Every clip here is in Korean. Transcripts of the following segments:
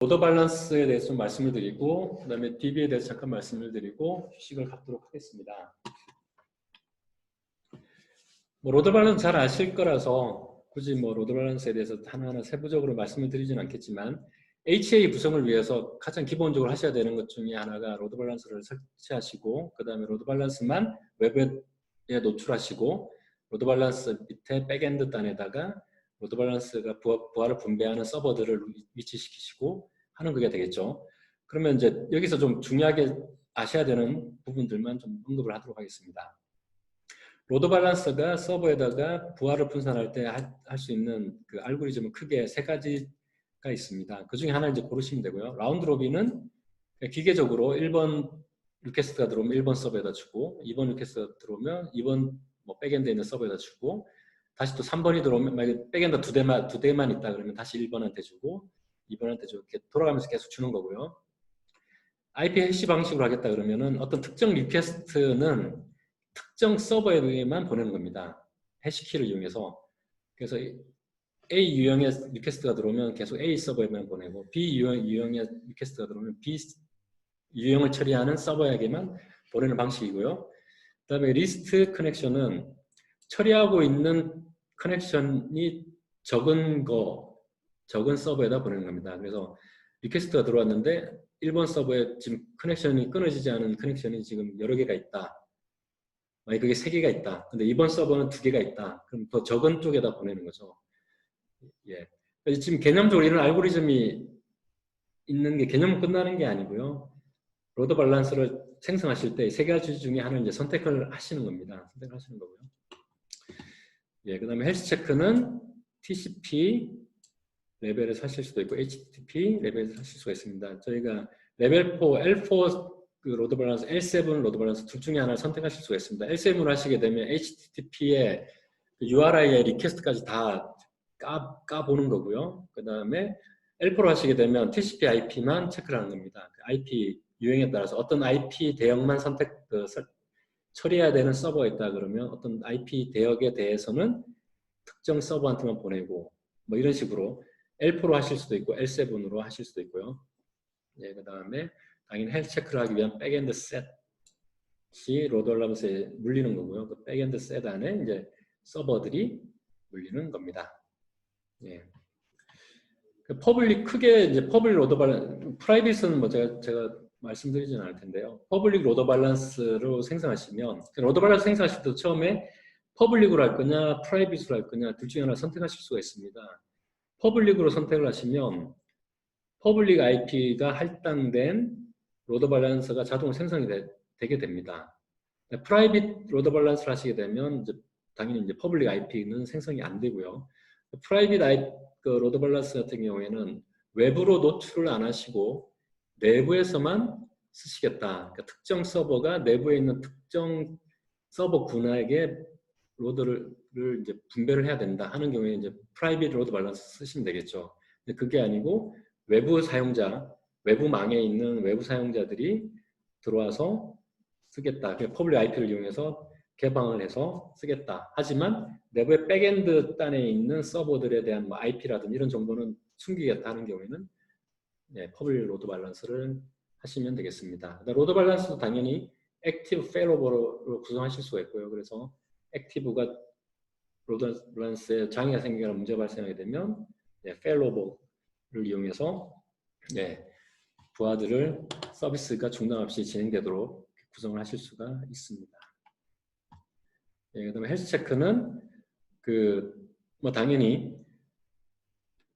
로드 밸런스에 대해서 좀 말씀을 드리고 그 다음에 DB에 대해서 잠깐 말씀을 드리고 휴식을 갖도록 하겠습니다. 로드 밸런스 잘 아실 거라서 굳이 로드 밸런스에 대해서 하나하나 세부적으로 말씀을 드리진 않겠지만 HA 구성을 위해서 가장 기본적으로 하셔야 되는 것 중에 하나가 로드 밸런스를 설치하시고 그 다음에 로드 밸런스만 웹에 노출하시고 로드 밸런스 밑에 백엔드 단에다가 로드 밸런스가 부하를 분배하는 서버들을 위치시키시고 하는 그게 되겠죠. 그러면 이제 여기서 좀 중요하게 아셔야 되는 부분들만 좀 언급을 하도록 하겠습니다. 로드 밸런스가 서버에다가 부하를 분산할 때 할 수 있는 그 알고리즘은 크게 세 가지가 있습니다. 그 중에 하나를 이제 고르시면 되고요. 라운드 로빈은 기계적으로 1번 리퀘스트가 들어오면 1번 서버에다 주고 2번 리퀘스트가 들어오면 2번 백엔드에 있는 서버에다 주고 다시 또 3번이 들어오면 만약에 백엔드 두 대만 있다 그러면 다시 1번한테 주고 2번한테 주고 이렇게 돌아가면서 계속 주는 거고요. IP 해시 방식으로 하겠다 그러면은 어떤 특정 리퀘스트는 특정 서버에만 보내는 겁니다. 해시키를 이용해서. 그래서 A 유형의 리퀘스트가 들어오면 계속 A 서버에만 보내고 B 유형의 리퀘스트가 들어오면 B 유형을 처리하는 서버에게만 보내는 방식이고요. 그 다음에 리스트 커넥션은 처리하고 있는 커넥션이 적은 서버에다 보내는 겁니다. 그래서 리퀘스트가 들어왔는데 1번 서버에 지금 커넥션이 끊어지지 않은 커넥션이 지금 여러 개가 있다. 만약 그게 3개가 있다. 근데 이번 서버는 2개가 있다. 그럼 더 적은 쪽에다 보내는 거죠. 예. 지금 개념적으로 이런 알고리즘이 있는 게 개념은 끝나는 게 아니고요. 로드 밸런스를 생성하실 때 3가지 중에 하나를 이제 선택을 하시는 겁니다. 선택을 하시는 거고요. 예, 그 다음에 헬스 체크는 TCP 레벨에서 하실 수도 있고 HTTP 레벨에서 하실 수가 있습니다. 저희가 레벨 4, L4 그 로드 밸런스, L7 로드 밸런스 둘 중에 하나를 선택하실 수가 있습니다. L7으로 하시게 되면 HTTP의 URI의 리퀘스트까지 다 까보는 거고요. 그 다음에 L4로 하시게 되면 TCP IP만 체크를 하는 겁니다. IP 유형에 따라서 어떤 IP 대역만 처리해야 되는 서버가 있다 그러면 어떤 IP 대역에 대해서는 특정 서버한테만 보내고 뭐 이런 식으로 L4로 하실 수도 있고 L7으로 하실 수도 있고요. 예, 그 다음에 당연히 헬스 체크를 하기 위한 백엔드 셋이 로드 밸런스에 물리는 거고요. 그 백엔드 셋 안에 이제 서버들이 물리는 겁니다. 예. 그 퍼블릭 크게 이제 퍼블릭 로드 밸런스, 프라이빗은 뭐 제가 말씀드리지는 않을 텐데요. 퍼블릭 로드 밸런스로 생성하시면 로드 밸런스 생성하실 때 처음에 퍼블릭으로 할 거냐, 프라이빗으로 할 거냐 둘 중에 하나 선택하실 수가 있습니다. 퍼블릭으로 선택을 하시면 퍼블릭 IP가 할당된 로드 밸런스가 자동으로 생성이 되게 됩니다. 프라이빗 로드 밸런스를 하시게 되면 이제 당연히 이제 퍼블릭 IP는 생성이 안 되고요. 프라이빗 로드 밸런스 같은 경우에는 외부로 노출을 안 하시고 내부에서만 쓰시겠다. 그러니까 특정 서버가 내부에 있는 특정 서버 군에게 로드를 이제 분배를 해야 된다 하는 경우에 이제 프라이빗 로드 밸런스 쓰시면 되겠죠. 근데 그게 아니고 외부 사용자, 외부망에 있는 외부 사용자들이 들어와서 쓰겠다. 퍼블릭 IP를 이용해서 개방을 해서 쓰겠다. 하지만 내부의 백엔드 단에 있는 서버들에 대한 뭐 IP라든지 이런 정보는 숨기겠다 하는 경우에는 네, 퍼블릭 로드 밸런스를 하시면 되겠습니다. 로드 밸런스도 당연히 액티브 페일로버로 구성하실 수가 있고요. 그래서 액티브가 로드 밸런스에 장애가 생기거나 문제가 발생하게 되면 네, 페일로버를 이용해서 네, 부하들을 서비스가 중단 없이 진행되도록 구성을 하실 수가 있습니다. 예, 그다음에 헬스 체크는 뭐 당연히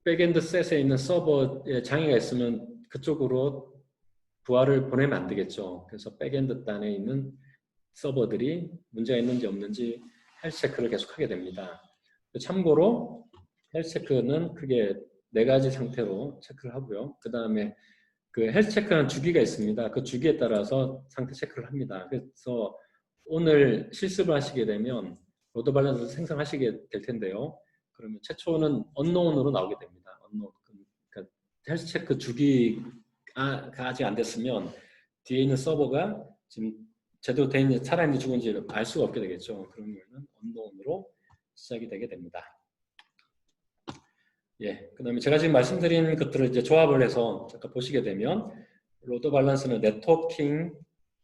백엔드 셋에 있는 서버에 장애가 있으면 그쪽으로 부하를 보내면 안 되겠죠. 그래서 백엔드 단에 있는 서버들이 문제가 있는지 없는지 헬스 체크를 계속 하게 됩니다. 참고로 헬스 체크는 크게 4가지 상태로 체크를 하고요. 그 다음에 그 헬스 체크는 주기가 있습니다. 그 주기에 따라서 상태 체크를 합니다. 그래서 오늘 실습을 하시게 되면 로드 밸런스를 생성하시게 될 텐데요. 그러면 최초는 언노운으로 나오게 됩니다. 언노운. 그러니까 헬스 체크 주기가 아직 안 됐으면 뒤에 있는 서버가 지금 제대로 돼 있는지 살아있는지 죽은지 알 수가 없게 되겠죠. 그러면 언노운으로 시작이 되게 됩니다. 예, 그다음에 제가 지금 말씀드린 것들을 이제 조합을 해서 잠깐 보시게 되면 로드 밸런스는 네트워킹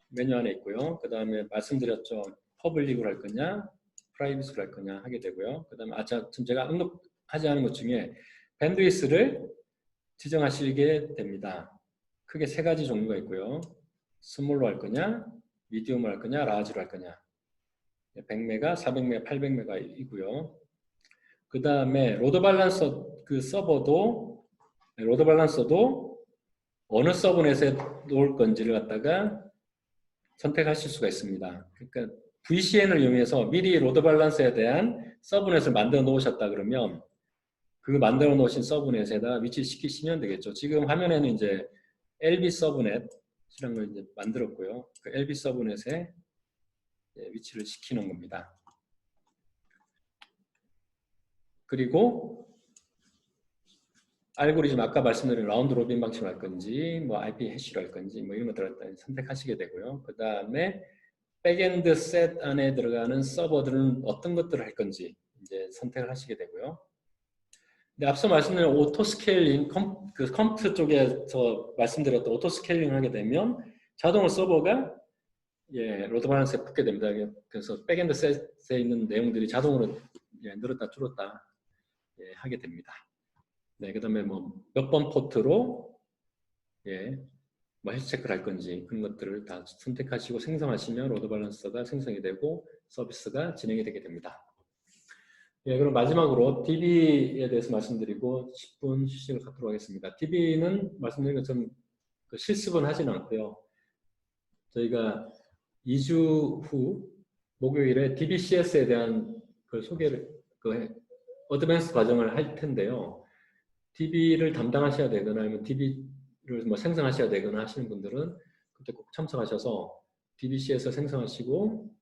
메뉴 안에 있고요. 그다음에 말씀드렸죠. 퍼블릭으로 할 거냐, 프라이빗으로 할 거냐 하게 되고요. 그다음에 지금 제가 언급하지 않은 것 중에 밴드위스를 지정하시게 됩니다. 크게 세 가지 종류가 있고요. 스몰로 할 거냐, 미디움으로 할 거냐, 라지로 할 거냐. 100메가, 400메가, 800메가 이고요. 그 다음에 로드 밸런서 그 서버도 로드 밸런서도 어느 서브넷에 놓을 건지를 갖다가 선택하실 수가 있습니다. 그러니까 VCN을 이용해서 미리 로드 밸런스에 대한 서브넷을 만들어 놓으셨다 그러면 그 만들어 놓으신 서브넷에다 위치시키시면 되겠죠. 지금 화면에는 이제 LB 서브넷이라는 걸 이제 만들었고요. 그 LB 서브넷에 위치를 시키는 겁니다. 그리고 알고리즘 아까 말씀드린 라운드 로빈 방식으로 할 건지 뭐 IP 해시로 할 건지 뭐 이런 것들을 선택하시게 되고요. 그 다음에 백엔드 셋 안에 들어가는 서버들은 어떤 것들을 할 건지 이제 선택을 하시게 되고요. 근데 앞서 말씀드린 오토 스케일링 그 컴퓨터 쪽에서 말씀드렸던 오토 스케일링 하게 되면 자동으로 서버가 로드 밸런스에 붙게 됩니다. 그래서 백엔드 셋에 있는 내용들이 자동으로 늘었다 줄었다 하게 됩니다. 네, 그다음에 뭐 몇 번 포트로 뭐 헬스 체크를 할 건지 그런 것들을 다 선택하시고 생성하시면 로드 밸런서가 생성이 되고 서비스가 진행이 되게 됩니다. 그럼 마지막으로 DB에 대해서 말씀드리고 10분 휴식을 갖도록 하겠습니다. DB는 말씀드린 것처럼 실습은 하진 않고요. 저희가 2주 후 목요일에 DBCS에 대한 그 소개를 어드밴스 과정을 할 텐데요. DB를 담당하셔야 되거나 아니면 DB를 뭐 생성하셔야 되거나 하시는 분들은 그때 꼭 참석하셔서 DBC에서 생성하시고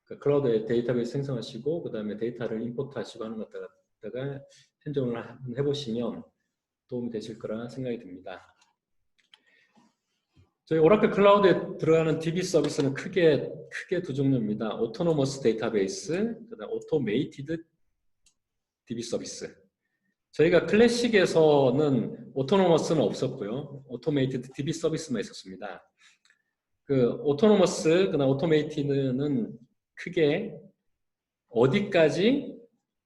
그 클라우드에 데이터베이스 생성하시고 그 다음에 데이터를 임포트하시고 하는 것들다가 편정을 해보시면 도움이 되실 거라 생각이 듭니다. 저희 오라클 클라우드에 들어가는 DB 서비스는 크게 두 종류입니다. 오토노머스 데이터베이스, 그다음 오토메이티드 DB 서비스. 저희가 클래식에서는 오토노머스는 없었고요. 오토메이티드 DB 서비스만 있었습니다. 그 오토노머스, 그다음 오토메이티드는 크게 어디까지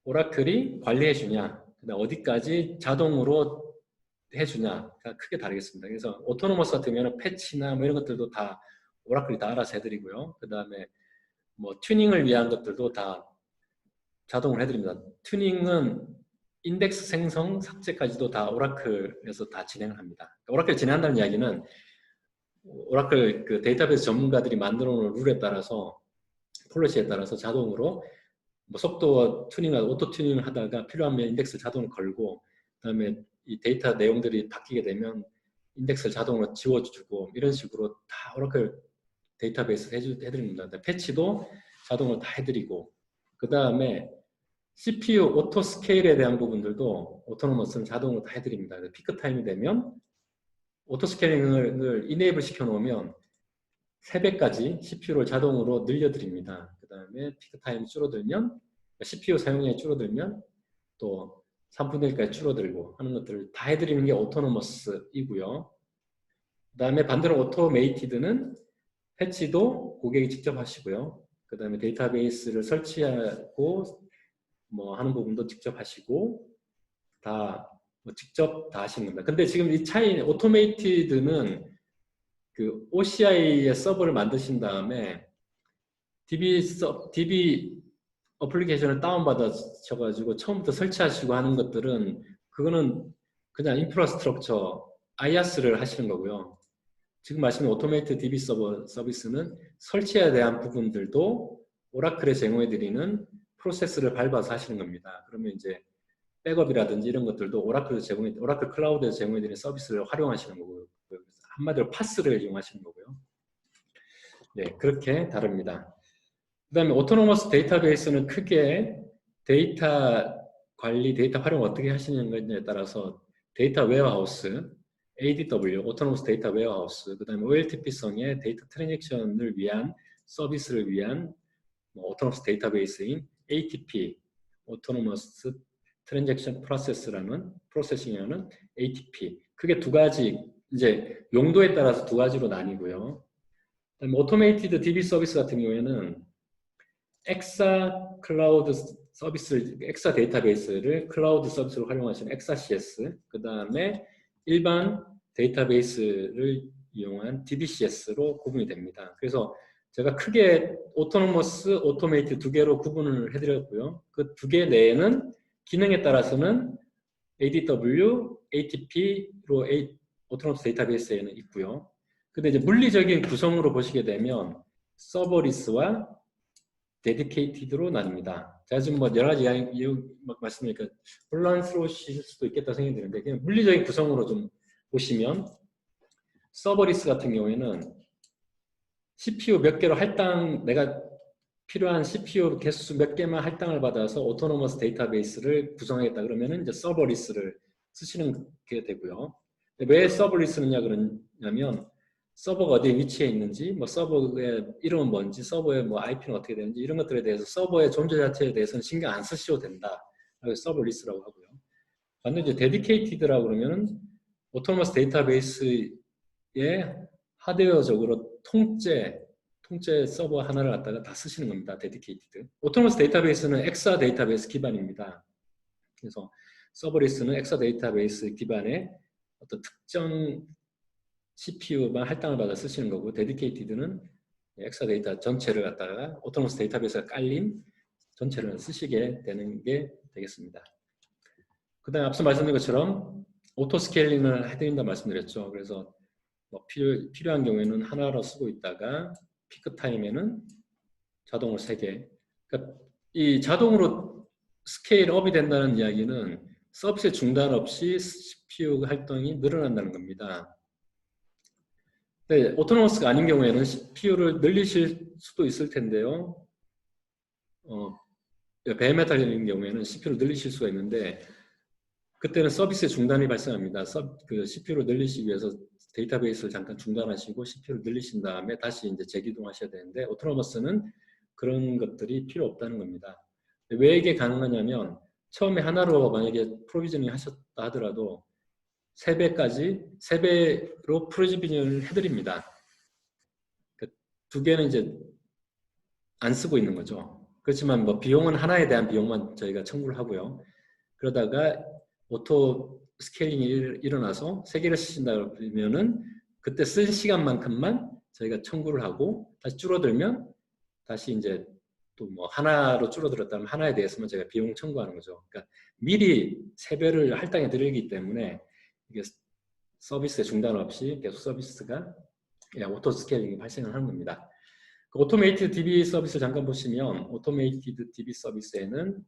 오라클이 관리해 주냐, 그다음 어디까지 자동으로 해주냐가 크게 다르겠습니다. 그래서 오토노머스 같으면 패치나 뭐 이런 것들도 다 오라클이 다 알아서 해드리고요. 그 다음에 뭐 튜닝을 위한 것들도 다 자동으로 해드립니다. 튜닝은 인덱스 생성, 삭제까지도 다 오라클에서 다 진행을 합니다. 오라클 진행한다는 이야기는 오라클 그 데이터베이스 전문가들이 만들어 놓은 룰에 따라서 폴리시에 따라서 자동으로 뭐 속도 튜닝, 오토 튜닝을 하다가 필요하면 인덱스 자동으로 걸고 그다음에 이 데이터 내용들이 바뀌게 되면 인덱스를 자동으로 지워주고 이런 식으로 다 오라클 데이터베이스 해드립니다. 패치도 자동으로 다 해드리고 그 다음에 CPU 오토 스케일에 대한 부분들도 오토노머스는 자동으로 다 해드립니다. 피크 타임이 되면 오토 스케일링을 이네이블 시켜놓으면 3배까지 CPU를 자동으로 늘려드립니다. 그 다음에 피크 타임이 줄어들면 CPU 사용량이 줄어들면 또 3분의 1까지 줄어들고 하는 것들을 다 해드리는 게 오토노머스이고요. 그 다음에 반대로 오토메이티드는 패치도 고객이 직접 하시고요. 그 다음에 데이터베이스를 설치하고 뭐 하는 부분도 직접 하시고 다 뭐 직접 다 하시는 겁니다. 근데 지금 이 차이, 오토메이티드는 그 OCI의 서버를 만드신 다음에 DB 어플리케이션을 다운받으셔가지고 처음부터 설치하시고 하는 것들은 그거는 그냥 인프라스트럭처 IaaS를 하시는 거고요. 지금 말씀드린 오토메이트 DB 서비스는 설치에 대한 부분들도 오라클에 제공해드리는 프로세스를 밟아서 하시는 겁니다. 그러면 이제 백업이라든지 이런 것들도 오라클 클라우드에서 제공해드리는 서비스를 활용하시는 거고요. 한마디로 파스를 이용하시는 거고요. 네, 그렇게 다릅니다. 그 다음에 오토노머스 데이터베이스는 크게 데이터 관리, 데이터 활용을 어떻게 하시는가에 따라서 데이터 웨어하우스, ADW, 오토노머스 데이터 웨어하우스, 그 다음에 OLTP성의 데이터 트랜잭션을 위한 서비스를 위한 오토노머스 데이터베이스인 ATP, 오토노머스 트랜잭션 프로세싱이라는 ATP. 크게 두 가지, 이제 용도에 따라서 두 가지로 나뉘고요. 그다음에 오토메이티드 DB 서비스 같은 경우에는 엑사 클라우드 서비스를, 엑사 데이터베이스를 클라우드 서비스로 활용하시는 엑사CS, 그 다음에 일반 데이터베이스를 이용한 DBCS로 구분이 됩니다. 그래서 제가 크게 오토노머스, 오토메이트 두 개로 구분을 해드렸고요. 그 두 개 내에는 기능에 따라서는 ADW, ATP로 오토노머스 데이터베이스에는 있고요. 근데 이제 물리적인 구성으로 보시게 되면 서버리스와 데디케이티드로 나뉩니다. 제가 지금 뭐 여러 가지 이유 말씀드리니까 혼란스러우실 수도 있겠다 생각이 드는데, 그냥 물리적인 구성으로 좀 보시면 서버리스 같은 경우에는 CPU 몇 개로 할당, 내가 필요한 CPU 개수 몇 개만 할당을 받아서 오토노머스 데이터베이스를 구성하겠다 그러면은 이제 서버리스를 쓰시는 게 되고요. 왜 서버리스느냐 그러냐면 서버가 어디에 위치해 있는지, 뭐 서버의 이름은 뭔지, 서버의 뭐 IP는 어떻게 되는지 이런 것들에 대해서 서버의 존재 자체에 대해서는 신경 안 쓰셔도 된다. 그래서 서버리스라고 하고요. 반면에 이제 데디케이티드라고 그러면은 오토노머스 데이터베이스의 하드웨어적으로 통째 서버 하나를 갖다가 다 쓰시는 겁니다. 데디케이티드. 오토노머스 데이터베이스는 엑사 데이터베이스 기반입니다. 그래서 서버리스는 엑사 데이터베이스 기반의 어떤 특정 CPU만 할당을 받아 쓰시는 거고, 데디케이티드는 엑사 데이터 전체를 갖다가 오토노머스 데이터베이스가 깔린 전체를 쓰시게 되는 게 되겠습니다. 그 다음에 앞서 말씀드린 것처럼 오토 스케일링을 해드린다 말씀드렸죠. 그래서 뭐 필요한 경우에는 하나로 쓰고 있다가 피크 타임에는 자동으로 3개. 그러니까 이 자동으로 스케일업이 된다는 이야기는 서비스 중단 없이 CPU 활동이 늘어난다는 겁니다. 네, 오토노머스가 아닌 경우에는 CPU를 늘리실 수도 있을 텐데요. 베어메탈인 경우에는 CPU를 늘리실 수가 있는데, 그때는 서비스의 중단이 발생합니다. 그 CPU를 늘리시기 위해서 데이터베이스를 잠깐 중단하시고 CPU를 늘리신 다음에 다시 이제 재기동하셔야 되는데, 오토노머스는 그런 것들이 필요 없다는 겁니다. 왜 이게 가능하냐면, 처음에 하나로 만약에 프로비저닝 하셨다 하더라도 3배로 프로비저닝을 해드립니다. 두 개는 이제 안 쓰고 있는 거죠. 그렇지만 뭐 비용은 하나에 대한 비용만 저희가 청구를 하고요. 그러다가 오토 스케일링이 일어나서 3개를 쓰신다 그러면은 그때 쓴 시간만큼만 저희가 청구를 하고, 다시 줄어들면 다시 이제 또 뭐 하나로 줄어들었다면 하나에 대해서만 저희가 비용 청구하는 거죠. 그러니까 미리 3배를 할당해 드리기 때문에 이게 서비스의 중단 없이 계속 서비스가 오토 스케일링이 발생을 하는 겁니다. 그 오토메이티드 DB 서비스 잠깐 보시면, 오토메이티드 DB 서비스에는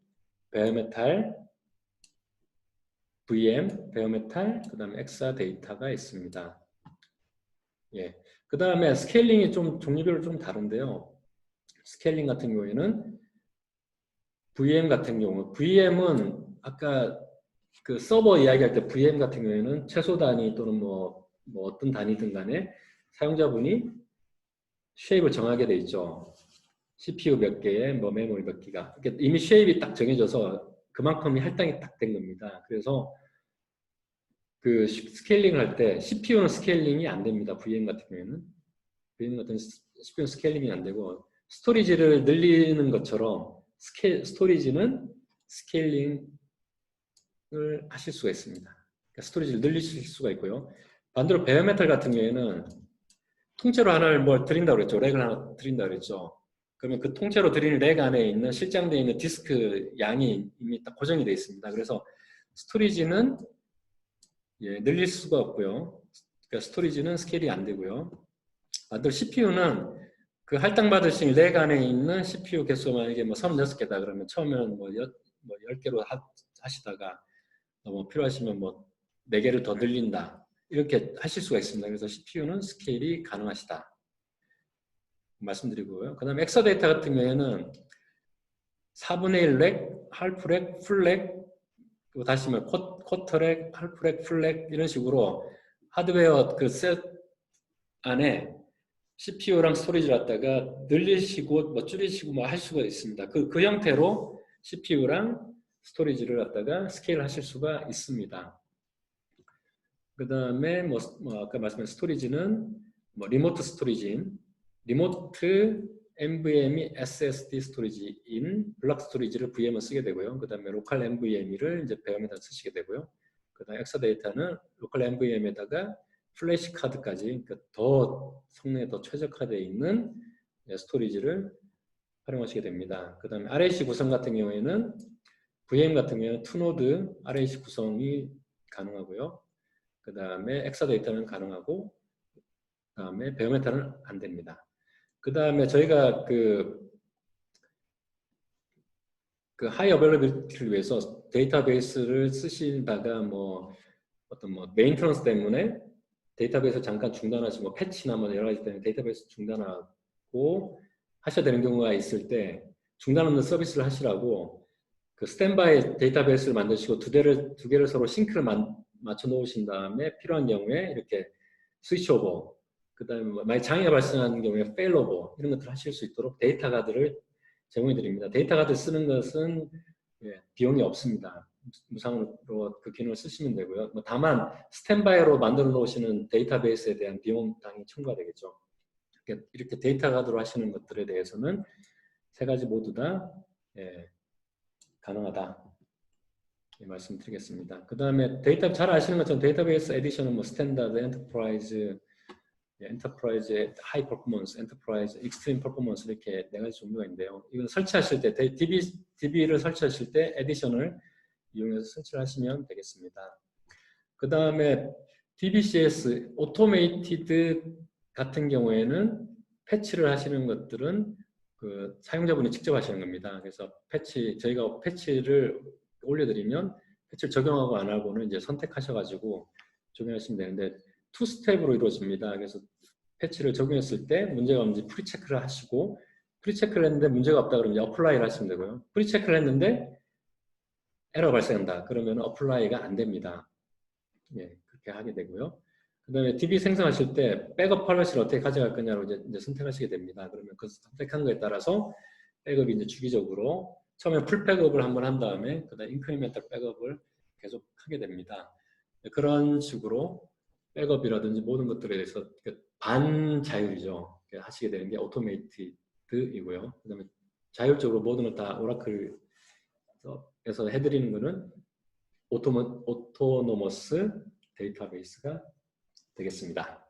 베어메탈, VM, 베어메탈, 그 다음에 엑사 데이터가 있습니다. 예. 그 다음에 스케일링이 좀 종류별로 좀 다른데요. 스케일링 같은 경우에는 VM 같은 경우, VM은 아까 그 서버 이야기할 때 VM 같은 경우에는 최소 단위 또는 뭐 어떤 단위든 간에 사용자분이 쉐입을 정하게 돼 있죠. CPU 몇 개에 뭐 메모리 몇 기가. 그러니까 이미 쉐입이 딱 정해져서 그만큼이 할당이 딱 된 겁니다. 그래서 그 스케일링을 할 때 CPU는 스케일링이 안 됩니다. VM 같은 경우에는. VM 같은 CPU는 스케일링이 안 되고, 스토리지를 늘리는 것처럼 스토리지는 스케일링을 하실 수가 있습니다. 그러니까 스토리지를 늘리실 수가 있고요. 반대로 베어메탈 같은 경우에는 통째로 하나를 뭘 드린다고 그랬죠. 렉을 하나 드린다고 그랬죠. 그러면 그 통째로 드리는 렉 안에 있는 실장되어 있는 디스크 양이 이미 딱 고정이 되어 있습니다. 그래서 스토리지는 늘릴 수가 없고요. 그러니까 스토리지는 스케일이 안 되고요. 반대로 CPU는 그 할당받으신 렉 안에 있는 CPU 개수가 만약에 뭐 36개다 그러면 처음에는 뭐 10개로 하시다가 뭐 필요하시면 뭐 4개를 더 늘린다. 이렇게 하실 수가 있습니다. 그래서 CPU는 스케일이 가능하시다 말씀드리고요. 그 다음에 엑사 데이터 같은 경우에는 4분의 1 렉, 할프 렉, 풀 렉, 그리고 다시 뭐 쿼터 렉, 할프 렉, 풀 렉 이런 식으로 하드웨어 그 셋 안에 CPU랑 스토리지를 갖다가 늘리시고 뭐 줄이시고 뭐 할 수가 있습니다. 그 형태로 CPU랑 스토리지를 갖다가 스케일 하실 수가 있습니다. 그 다음에 뭐 아까 말씀한 스토리지는 뭐 리모트 스토리지인 리모트 NVMe SSD 스토리지인 블락 스토리지를 VM을 쓰게 되고요. 그 다음에 로컬 NVMe를 이제 배엄에다 쓰시게 되고요. 그 다음에 엑사데이터는 로컬 NVMe에다가 플래시 카드까지 그러니까 더 성능에 더 최적화되어 있는 스토리지를 활용하시게 됩니다. 그 다음에 RAC 구성 같은 경우에는 VM 같은 경우에는 2노드 RAC 구성이 가능하고요. 그 다음에 엑사데이터는 가능하고 그 다음에 베어메타는 안 됩니다. 그 다음에 저희가 그 하이 어베일러빌리티를 위해서 데이터베이스를 쓰시다가 뭐 어떤 뭐 메인터넌스 때문에 데이터베이스 잠깐 중단하시고 뭐 패치나 뭐 여러 가지 때문에 데이터베이스 중단하고 하셔야 되는 경우가 있을 때 중단 없는 서비스를 하시라고 그 스탠바이 데이터베이스를 만드시고 두 개를 서로 싱크를 맞춰 놓으신 다음에 필요한 경우에 이렇게 스위치 오버, 그 다음에 만약 장애가 발생하는 경우에 페일 오버 이런 것들을 하실 수 있도록 데이터 가드를 제공해 드립니다. 데이터 가드 쓰는 것은 비용이 없습니다. 무상으로 그 기능을 쓰시면 되고요. 뭐 다만 스탠바이로 만들어 놓으시는 데이터베이스에 대한 비용 당연히 첨가가 되겠죠. 이렇게 데이터 가드로 하시는 것들에 대해서는 세 가지 모두 다 가능하다 말씀드리겠습니다. 그 다음에 데이터 잘 아시는 것처럼 데이터베이스 에디션은 뭐 스탠다드, 엔터프라이즈, 하이 퍼포먼스, 엔터프라이즈, 익스트림 퍼포먼스 이렇게 네 가지 종류가 있는데요. 이건 설치하실 때 DB를 설치하실 때 에디션을 이용해서 설치를 하시면 되겠습니다. 그 다음에 DBCS 오토메이티드 같은 경우에는 패치를 하시는 것들은 그 사용자분이 직접 하시는 겁니다. 그래서 저희가 패치를 올려드리면 패치를 적용하고 안 하고는 이제 선택하셔가지고 적용하시면 되는데 투 스텝으로 이루어집니다. 그래서 패치를 적용했을 때 문제가 없는지 프리체크를 하시고 프리체크를 했는데 문제가 없다 그러면 어플라이를 하시면 되고요. 프리체크를 했는데 에러가 발생한다 그러면 어플라이가 안 됩니다. 그렇게 하게 되고요. 그 다음에 DB 생성하실 때 백업 포맷을 어떻게 가져갈 거냐로 이제 선택하시게 됩니다. 그러면 그 선택한 거에 따라서 백업이 이제 주기적으로 처음에 풀 백업을 한번 한 다음에 그 다음 인크리멘탈 백업을 계속 하게 됩니다. 그런 식으로 백업이라든지 모든 것들에 대해서 반자율이죠. 하시게 되는 게 오토메이티드이고요. 그 다음에 자율적으로 모든 걸 다 오라클에서 해드리는 거는 오토노머스 데이터베이스가 되겠습니다.